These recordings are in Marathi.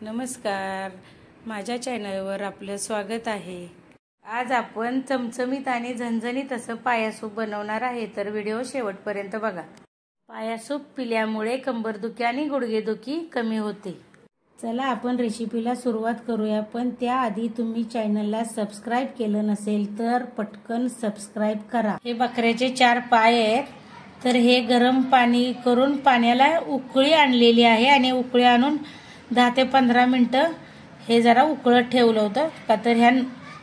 नमस्कार, माझ्या चॅनलवर आपलं स्वागत आहे। आज आपण चमचमीत आणि झणझणीत असं पाया सूप बनवणार आहे, तर व्हिडिओ शेवटपर्यंत बघा। पाया सूप पिल्यामुळे कंबरदुखी आणि गुडघेदुखी कमी होते। चला आपण रेसिपीला सुरुवात करूया, पण त्याआधी तुम्ही चॅनलला सबस्क्राइब केलं नसेल तर पटकन सबस्क्राइब करा। हे बकऱ्याचे 4 पाय आहेत, तर हे गरम पाणी करून पाण्याला उकळी आणलेली आहे आणि उकळी आणून 10 ते 15 मिनिटं हे जरा उकळत ठेवलं होतं का, तर ह्या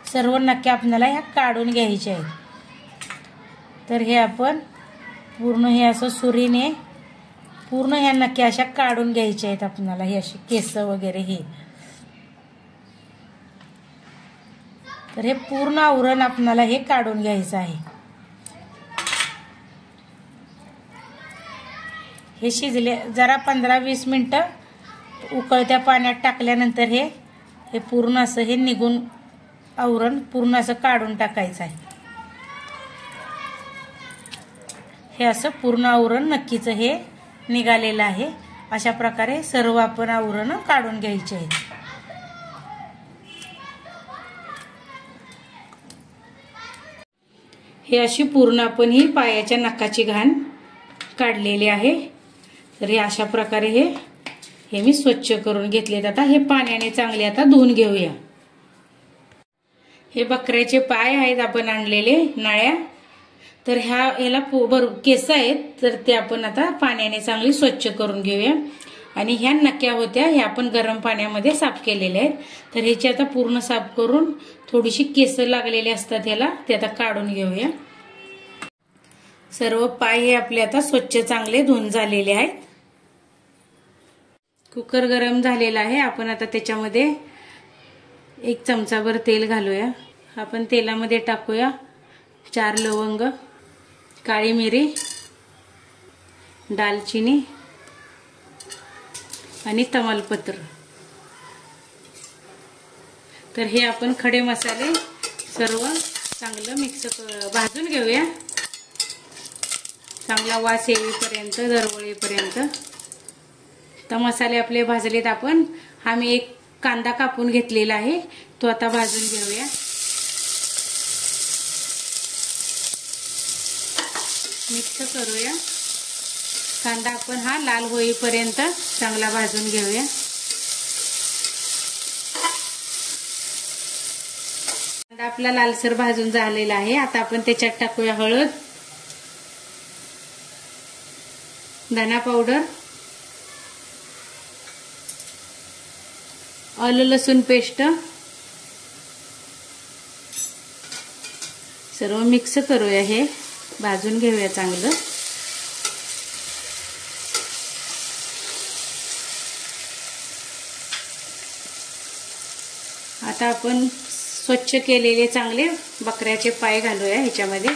सर्व नक्की आपल्याला ह्या काढून घ्यायचे आहेत। तर हे आपण पूर्ण हे असं सुरीने पूर्ण ह्या नक्की अशा काढून घ्यायच्या आहेत आपल्याला, हे असे केस वगैरे हे। तर हे पूर्ण आवरण आपल्याला हे काढून घ्यायचं आहे। हे शिजले जरा 15-20 मिनिटं उकळत्या पाण्यात टाकल्यानंतर हे पूर्ण असं हे निघून आवरण पूर्ण असं काढून टाकायचं आहे। हे असं पूर्ण आवरण नक्कीच हे निघालेलं आहे। अशा प्रकारे सर्व आपण आवरण काढून घ्यायचे आहे। हे अशी पूर्ण आपण ही पायाच्या नखाची घाण काढलेली आहे। तर हे अशा प्रकारे हे मी स्वच्छ करून घेतलेत। आता हे पाण्याने चांगले आता धुवून घेऊया। हे बकऱ्याचे पाय आहेत आपण आणलेले नळ्या, तर ह्याला केस आहेत, तर ते आपण आता पाण्याने चांगली स्वच्छ करून घेऊया। आणि ह्या नक्या होत्या, ह्या आपण गरम पाण्यामध्ये साफ केलेल्या आहेत। तर ह्याची आता पूर्ण साफ करून थोडीशी केस लागलेली असतात ह्याला, ते आता काढून घेऊया। सर्व पाय हे आपले आता स्वच्छ चांगले धुवून झालेले आहेत। कुकर गरम झालेला आहे, आपण आता त्याच्यामध्ये 1 चमचाभर तेल घालूया। आपण तेलामध्ये टाकूया 4 लवंग, काळी मिरी, दालचिनी आणि तमालपत्र। तर हे आपण खडे मसाले सर्व चांगलं भाजून घेऊया, चांगला वास येईपर्यंत, दरवळीपर्यंत। तर मसाले आपले भाजलेत। आम्ही 1 कांदा कापून घेतलेला आहे, तो आता भाजून घेऊया। मिक्स करूया। कांदा आपण हा लाल होईपर्यंत चांगला भाजून घेऊया। कांदा आपला लालसर भाजून झालेला आहे। आता आपण त्याच्यात टाकूया हळद, धना पावडर, आलं लसूण पेस्ट, सर्व मिक्स करूया। हे भाजून घेऊया चांगलं। आता आपण स्वच्छ केलेले चांगले बकऱ्याचे पाय घालूया ह्याच्यामध्ये।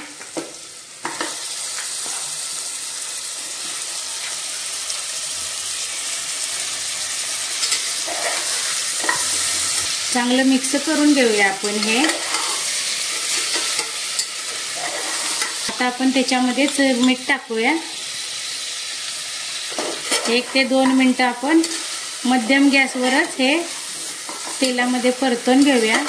चांगलं मिक्स करून घेऊया आपण हे। आता आपण त्याच्यामध्येच मीठ टाकूया। 1 ते 2 मिनिटं आपण मध्यम गॅसवरच हे तेलामध्ये परतून घेऊया।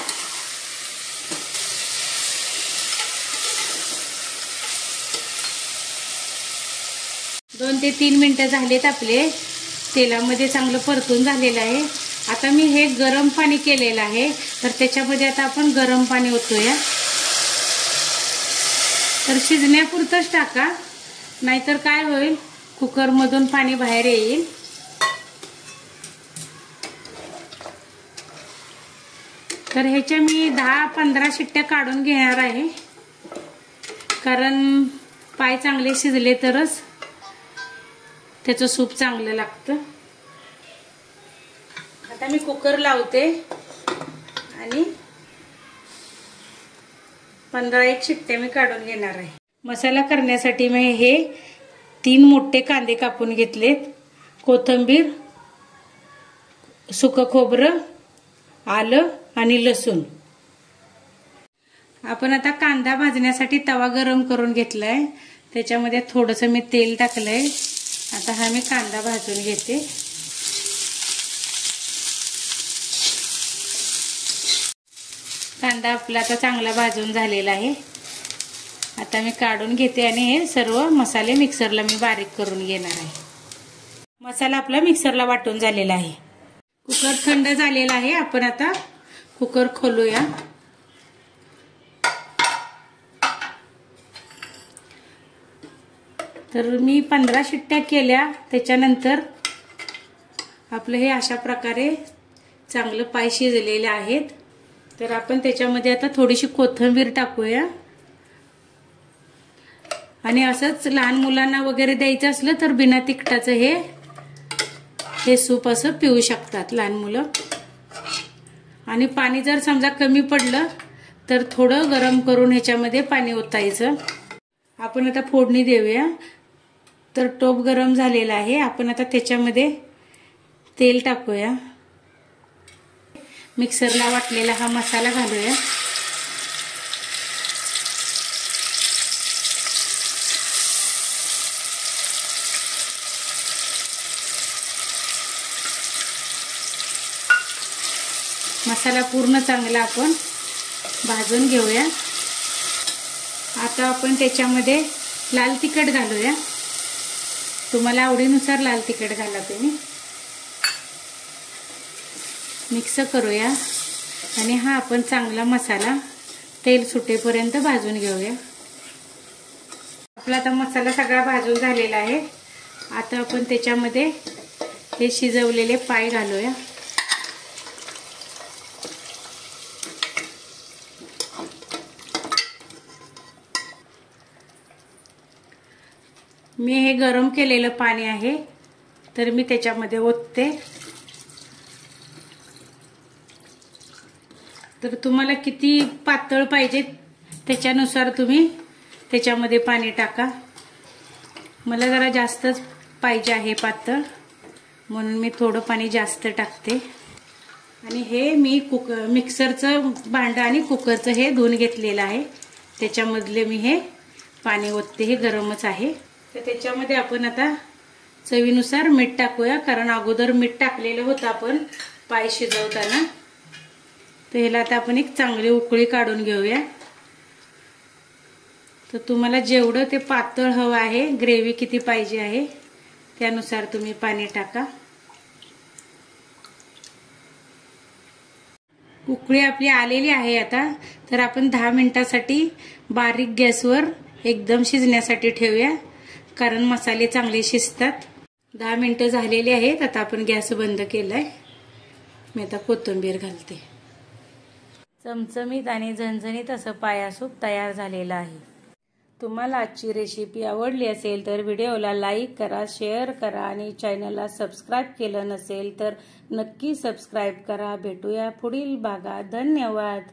दोन ते 3 मिनिटं झालेत आपले, तेलामध्ये चांगलं परतून झालेलं आहे। आता मी हे गरम पाणी केलेलं आहे, तर त्याच्यामध्ये आता आपण गरम पाणी ओतूया। तर शिजण्यापुरतंच टाका, नाहीतर काय होईल, कुकरमधून पाणी बाहेर येईल। तर ह्याच्या मी 10-15 शिट्ट्या काढून घेणार आहे, कारण पाय चांगले शिजले तरच त्याचं सूप चांगलं लागतं। आता मी कुकर लावते आणि 15-1 शिट्ट्या मी काढून घेणार आहे। मसाला करण्यासाठी मी हे 3 मोठे कांदे कापून घेतलेत, कोथिंबीर, सुकं खोबरं, आलं आणि लसूण। आपण आता कांदा भाजण्यासाठी तवा गरम करून घेतलाय, त्याच्यामध्ये थोडंसं मी तेल टाकलंय। आता हा मी कांदा भाजून घेते। कांदा आपला आता चांगला भाजून झालेला आहे। आता मी काढून घेते आणि हे सर्व मसाले मिक्सरला मी बारीक करून घेणार आहे। मसाला आपला मिक्सरला वाटून झालेला आहे। कुकर थंड झालेला आहे। आपण आता कुकर खोलूया। तर मी 15 शिट्ट्या केल्या। त्याच्यानंतर आपलं हे अशा प्रकारे चांगलं पाय शिजलेले आहेत। तर आपण त्याच्यामध्ये आता थोडीशी कोथिंबीर टाकूया। आणि असंच लहान मुलांना वगैरे द्यायचं असलं तर बिना तिखटाचं हे सूप असं पिऊ शकतात लहान मुलं। आणि पाणी जर समजा कमी पडलं तर थोडं गरम करून ह्याच्यामध्ये पाणी ओतायचं। आपण आता फोडणी देऊया। तर टोप गरम झालेला आहे। आपण आता त्याच्यामध्ये तेल टाकूया। मिक्सरला वाटलेला हा मसाला घालूया। मसाला पूर्ण चांगला आपण भाजून घेऊया। आता आपण त्याच्यामध्ये लाल तिखट घालूया। तुम्हाला आवडीनुसार लाल तिखट घाला तुम्ही। मिक्स करूया आणि हा आपण चांगला मसाला तेल सुटेपर्यंत भाजून घेऊया। आपला आता मसाला सगळा भाजून झालेला आहे। आता आपण त्याच्यामध्ये हे शिजवलेले पाय घालूया। मी हे गरम केलेलं पाणी आहे तर मी त्याच्यामध्ये ओतते। तर तुम्हाला किती पातळ पाहिजे त्याच्यानुसार तुम्ही त्याच्यामध्ये पाणी टाका। मला जरा जास्तच पाहिजे आहे पातळ, म्हणून मी थोडं पाणी जास्त टाकते। आणि हे मी मिक्सरचं भांडं आणि कुकरचं हे धुवून घेतलेलं आहे। त्याच्यामधले मी हे पाणी ओतते। हे गरमच आहे। तर त्याच्यामध्ये आपण आता चवीनुसार मीठ टाकूया, कारण अगोदर मीठ टाकलेलं होतं आपण पाय शिजवताना। तर ह्याला आता आपण एक चांगली उकळी काढून घेऊया। तर तुम्हाला जेवढं ते पातळ हवं आहे, ग्रेव्ही किती पाहिजे आहे त्यानुसार तुम्ही पाणी टाका। उकळी आपली आलेली आहे आता। तर आपण 10 मिनिटासाठी बारीक गॅसवर एकदम शिजण्यासाठी ठेवूया, कारण मसाले चांगले शिजतात। 10 मिनिटं झालेली आहेत। आता आपण गॅस बंद केलाय। मी आता कोथिंबीर घालते। चमचमीत आणि झणझणीत असं पाया सूप तयार झालेलं आहे। तुम्हाला आजची रेसिपी आवडली असेल तर व्हिडिओला लाईक करा, शेअर करा आणि चॅनलला सबस्क्राईब केलं नसेल तर नक्की सबस्क्राईब करा। भेटूया पुढील भागात। धन्यवाद।